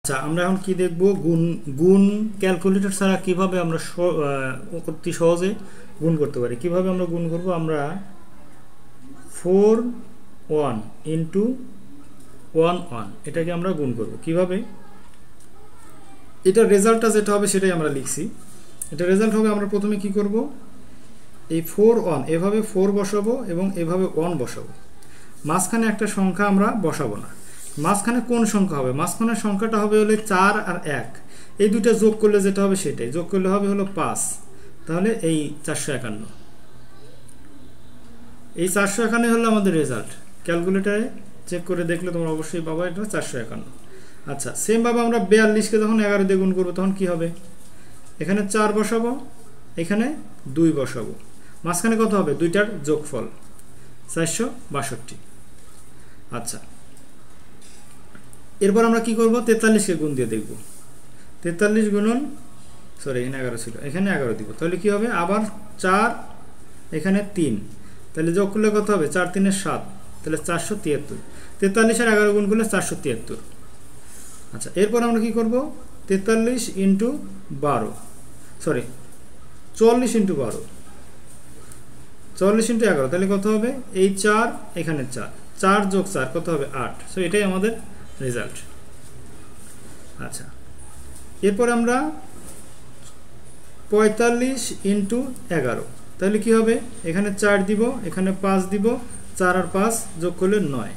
আচ্ছা, আমরা এখন কি দেখব? গুণ ক্যালকুলেটর ছাড়া কিভাবে আমরা অতি সহজে গুণ করতে পারি। কিভাবে আমরা গুণ করব? আমরা 4 1 ইন্টু 1 1 এটাকে আমরা গুণ করব কিভাবে? এটা রেজাল্টটা যেটা হবে সেটাই আমরা লিখছি। এটা রেজাল্ট হবে, আমরা প্রথমে কি করব, এই 4 1 এভাবে 4 বসাবো এবং এভাবে 1 বসাবো। মাঝখানে একটা সংখ্যা আমরা বসাবো না। মাঝখানে কোন সংখ্যা হবে? মাঝখানের সংখ্যাটা হবে হলে 4 আর 1, এই দুইটা যোগ করলে যেটা হবে সেটাই। যোগ করলে হবে হলো 5, তাহলে এই 451। এই 451 হলো আমাদের রেজাল্ট। ক্যালকুলেটারে চেক করে দেখলে তোমরা অবশ্যই পাবা এটা 451। আচ্ছা, সেমভাবে আমরা 42কে যখন 11 দিয়ে গুণ করবো তখন কি হবে? এখানে 4 বসাবো, এখানে 2 বসাবো, মাঝখানে কত হবে? দুইটার যোগফল 462। আচ্ছা, এরপর আমরা কি করব? 43কে গুণ দিয়ে দেখব। 43 গুণন, সরি এখানে 11 ছিল, এখানে 11 দিব, তাহলে কি হবে? আবার 4, এখানে 3, তাহলে যোগ করলে কত হবে? 4 3 7, তাহলে 473। 43 আর 11 গুণ করলে 473। আচ্ছা, এরপর আমরা কি করব? 43 ইন্টু 12, সরি 44 ইন্টু 12, 44 ইন্টু 11, তাহলে কত হবে? এই 4, এখানে 4, 4 যোগ 4 কত হবে? 8। সো এটাই আমাদের রেজাল্ট। আচ্ছা, এরপর আমরা 45 ইন্টু 11, তাহলে কি হবে? এখানে 4 দিব, এখানে 5 দিব, 4 আর 5 যোগ করলে 9।